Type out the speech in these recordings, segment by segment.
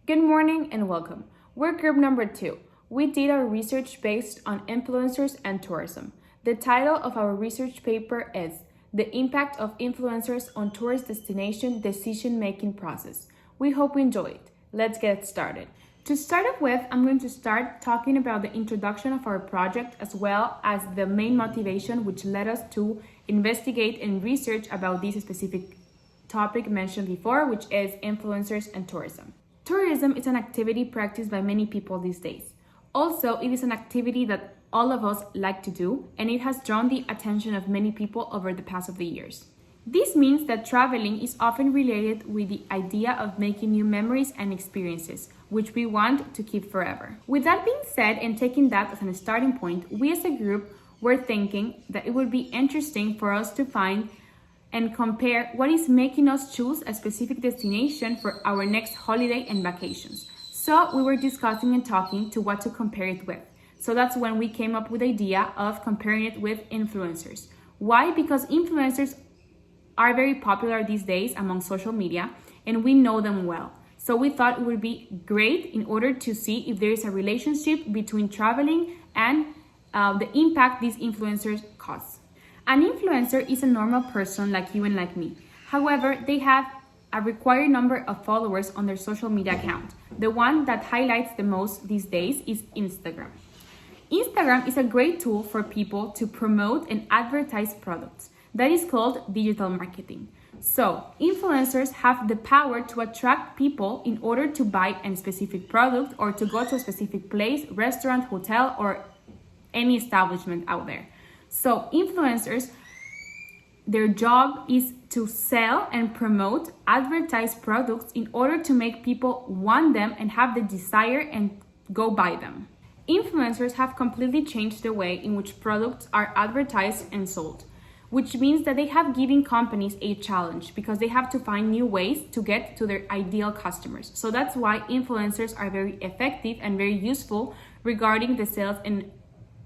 Good morning and welcome. We're group number 2. We did our research based on influencers and tourism. The title of our research paper is The Impact of Influencers on Tourist Destination Decision-Making Process. We hope you enjoy it. Let's get started. To start off with, I'm going to start talking about the introduction of our project as well as the main motivation which led us to investigate and research about this specific topic mentioned before, which is influencers and tourism. Tourism is an activity practiced by many people these days. Also, it is an activity that all of us like to do, and it has drawn the attention of many people over the past of the years. This means that traveling is often related with the idea of making new memories and experiences, which we want to keep forever. With that being said, and taking that as a starting point, we as a group were thinking that it would be interesting for us to find and compare what is making us choose a specific destination for our next holiday and vacations. So we were discussing and talking to what to compare it with. So that's when we came up with the idea of comparing it with influencers. Why? Because influencers are very popular these days among social media and we know them well. So we thought it would be great in order to see if there is a relationship between traveling and the impact these influencers cause. An influencer is a normal person like you and like me. However, they have a required number of followers on their social media account. The one that highlights the most these days is Instagram. Instagram is a great tool for people to promote and advertise products. That is called digital marketing. So, influencers have the power to attract people in order to buy a specific product or to go to a specific place, restaurant, hotel, or any establishment out there. So influencers, their job is to sell and promote, advertise products in order to make people want them and have the desire and go buy them. Influencers have completely changed the way in which products are advertised and sold, which means that they have given companies a challenge because they have to find new ways to get to their ideal customers. So that's why influencers are very effective and very useful regarding the sales and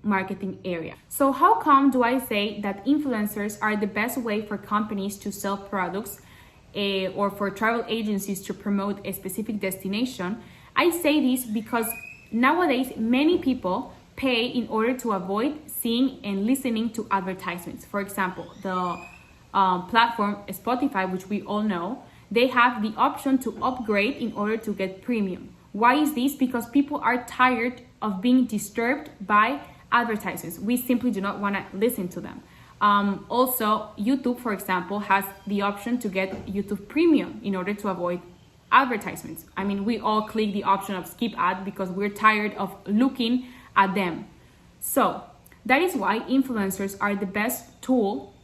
marketing area. So how come do I say that influencers are the best way for companies to sell products or for travel agencies to promote a specific destination? I say this because nowadays many people pay in order to avoid seeing and listening to advertisements. For example, the platform Spotify, which we all know, they have the option to upgrade in order to get premium. Why is this? Because people are tired of being disturbed by advertisements. We simply do not want to listen to them. Also, YouTube, for example, has the option to get YouTube Premium in order to avoid advertisements. I mean, we all click the option of skip ad because we're tired of looking at them. So that is why influencers are the best tool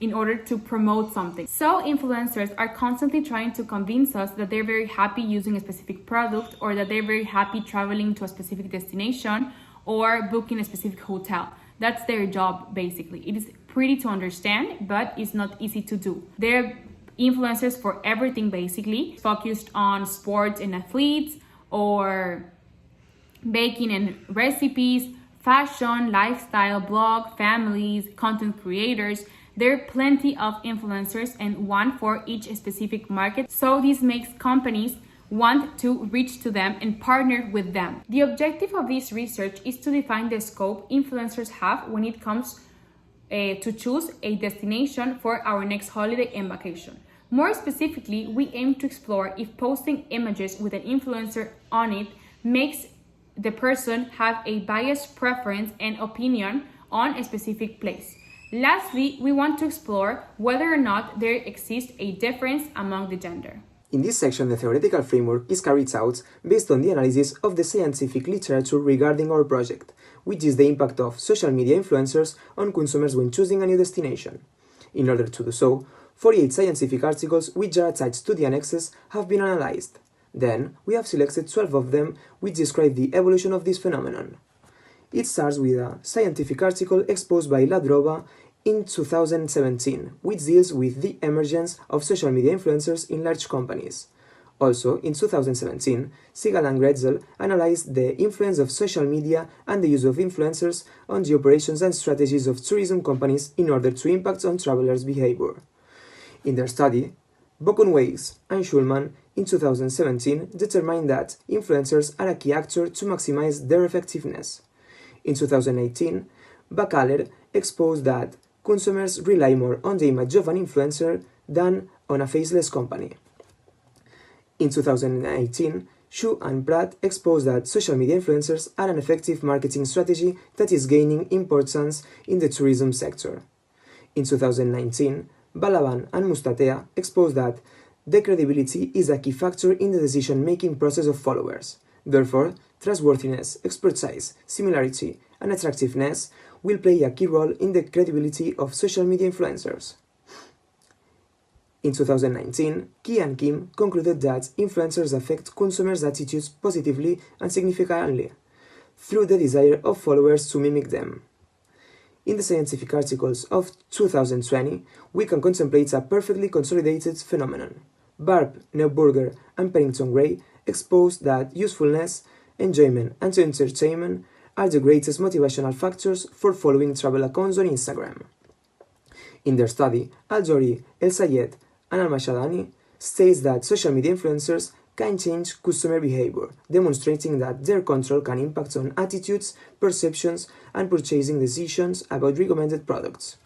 in order to promote something. So influencers are constantly trying to convince us that they're very happy using a specific product or that they're very happy traveling to a specific destination or booking a specific hotel. That's their job, basically. It is pretty to understand, but it's not easy to do. They're influencers for everything, basically, focused on sports and athletes, or baking and recipes, fashion, lifestyle, blog, families, content creators. There are plenty of influencers and one for each specific market. So this makes companies want to reach to them and partner with them. The objective of this research is to define the scope influencers have when it comes to choose a destination for our next holiday and vacation. More specifically, we aim to explore if posting images with an influencer on it makes the person have a biased preference and opinion on a specific place. Lastly, we want to explore whether or not there exists a difference among the gender. In this section, the theoretical framework is carried out based on the analysis of the scientific literature regarding our project, which is the impact of social media influencers on consumers when choosing a new destination. In order to do so, 48 scientific articles which are attached to the annexes have been analyzed. Then, we have selected 12 of them which describe the evolution of this phenomenon. It starts with a scientific article exposed by Ladrova in 2017, which deals with the emergence of social media influencers in large companies. Also, in 2017, Sigal and Gretzel analyzed the influence of social media and the use of influencers on the operations and strategies of tourism companies in order to impact on travelers' behavior. In their study, Bokenweiss and Schulman in 2017 determined that influencers are a key actor to maximize their effectiveness. In 2018, Bakaler exposed that consumers rely more on the image of an influencer than on a faceless company. In 2018, Xu and Pratt exposed that social media influencers are an effective marketing strategy that is gaining importance in the tourism sector. In 2019, Balaban and Mustatea exposed that the credibility is a key factor in the decision-making process of followers. Therefore, trustworthiness, expertise, similarity, and attractiveness will play a key role in the credibility of social media influencers. In 2019, Key and Kim concluded that influencers affect consumers' attitudes positively and significantly, through the desire of followers to mimic them. In the scientific articles of 2020, we can contemplate a perfectly consolidated phenomenon. Barb, Neuburger, and Pennington-Gray exposed that usefulness, enjoyment, and entertainment are the greatest motivational factors for following travel accounts on Instagram. In their study, Al-Jori, El-Sayed, and Al-Mashadani states that social media influencers can change customer behavior, demonstrating that their control can impact on attitudes, perceptions, and purchasing decisions about recommended products.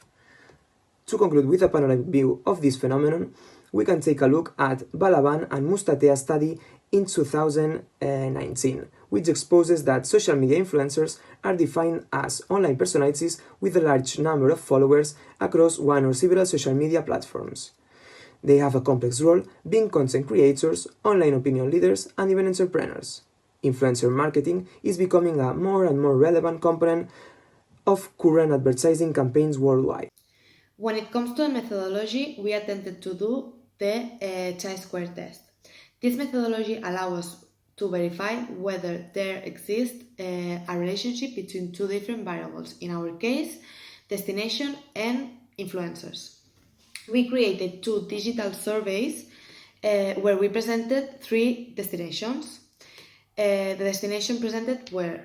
To conclude with a panoramic view of this phenomenon, we can take a look at Balaban and Mustatea study in 2019, which exposes that social media influencers are defined as online personalities with a large number of followers across one or several social media platforms. They have a complex role being content creators, online opinion leaders, and even entrepreneurs. Influencer marketing is becoming a more and more relevant component of current advertising campaigns worldwide. When it comes to the methodology, we attempted to do the chi-square test. This methodology allows us to verify whether there exists a relationship between two different variables, in our case, destination and influencers. We created two digital surveys where we presented three destinations. The destinations presented were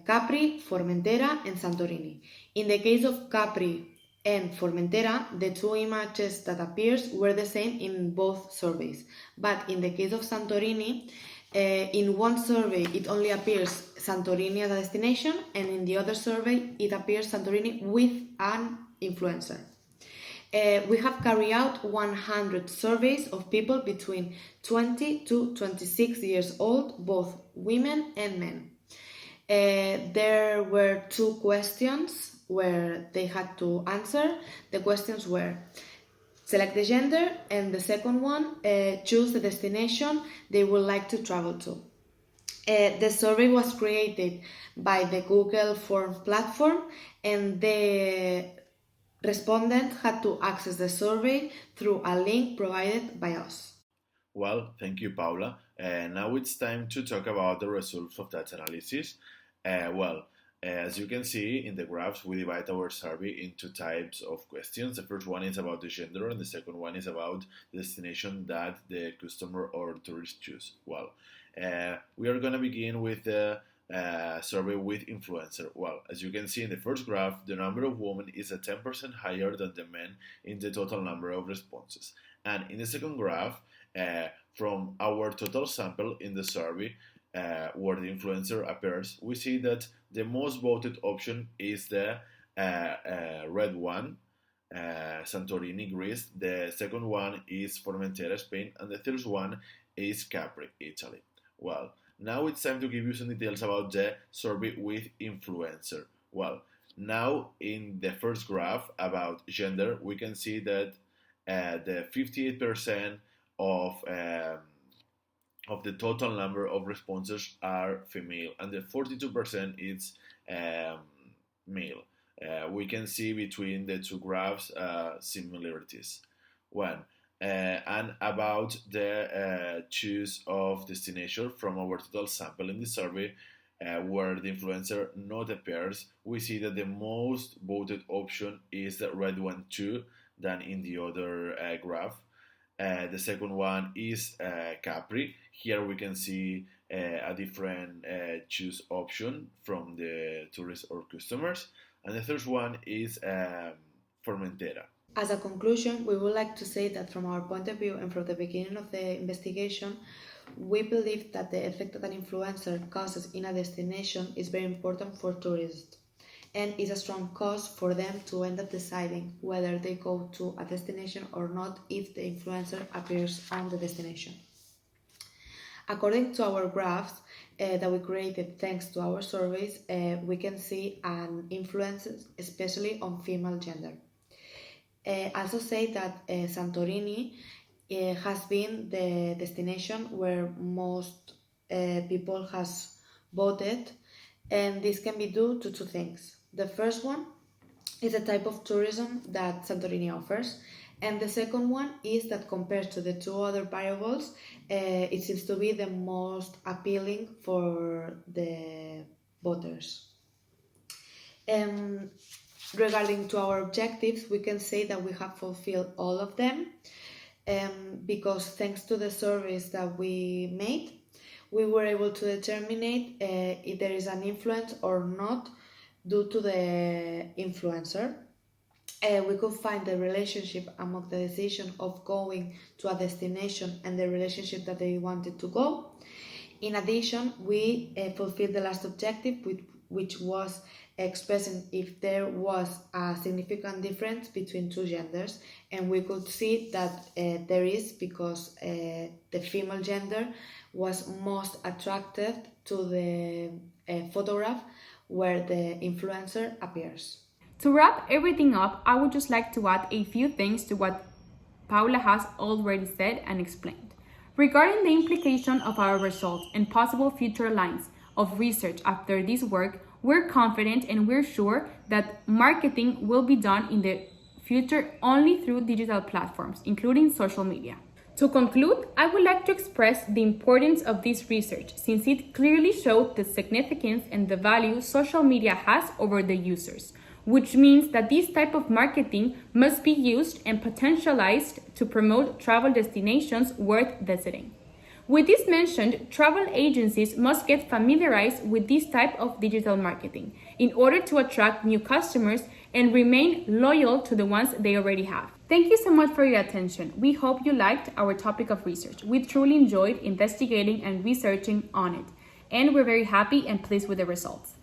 Capri, Formentera, and Santorini. In the case of Capri and Formentera, the two images that appears were the same in both surveys. But in the case of Santorini, in one survey it only appears Santorini as a destination, and in the other survey it appears Santorini with an influencer. We have carried out 100 surveys of people between 20 to 26 years old, both women and men. There were two questions where they had to answer. The questions were select the gender, and the second one, choose the destination they would like to travel to. The survey was created by the Google Form platform, and the respondent had to access the survey through a link provided by us. Well, thank you, Paula. Now it's time to talk about the results of that analysis. As you can see in the graphs, we divide our survey into types of questions. The first one is about the gender, and the second one is about the destination that the customer or tourist choose. We are going to begin with the survey with influencer. Well, as you can see in the first graph, the number of women is 10% higher than the men in the total number of responses. And in the second graph, from our total sample in the survey, where the influencer appears, we see that the most voted option is the red one, Santorini, Greece. The second one is Formentera, Spain, and the third one is Capri, Italy. Well, now it's time to give you some details about the survey with influencer. Well, now in the first graph about gender, we can see that the 58% of the total number of responses are female, and the 42% is male. We can see between the two graphs similarities. And about the choice of destination from our total sample in the survey, where the influencer not appears, we see that the most voted option is the red one too, than in the other graph. The second one is Capri. Here we can see a different choose option from the tourists or customers. And the third one is Formentera. As a conclusion, we would like to say that from our point of view and from the beginning of the investigation, we believe that the effect that an influencer causes in a destination is very important for tourists and is a strong cause for them to end up deciding whether they go to a destination or not if the influencer appears on the destination. According to our graphs that we created thanks to our surveys, we can see an influence especially on female gender. Also say that Santorini has been the destination where most people has voted, and this can be due to two things. The first one is the type of tourism that Santorini offers, and the second one is that compared to the two other variables, it seems to be the most appealing for the voters. Regarding to our objectives, we can say that we have fulfilled all of them because thanks to the surveys that we made, we were able to determine if there is an influence or not due to the influencer. We could find the relationship among the decision of going to a destination and the relationship that they wanted to go. In addition, we fulfilled the last objective, which was expressing if there was a significant difference between two genders, and we could see that there is, because the female gender was most attracted to the photograph where the influencer appears. To wrap everything up, I would just like to add a few things to what Paula has already said and explained. Regarding the implication of our results and possible future lines of research after this work, we're confident and we're sure that marketing will be done in the future only through digital platforms, including social media. To conclude, I would like to express the importance of this research since it clearly showed the significance and the value social media has over the users, which means that this type of marketing must be used and potentialized to promote travel destinations worth visiting. With this mentioned, travel agencies must get familiarized with this type of digital marketing in order to attract new customers and remain loyal to the ones they already have. Thank you so much for your attention. We hope you liked our topic of research. We truly enjoyed investigating and researching on it, and we're very happy and pleased with the results.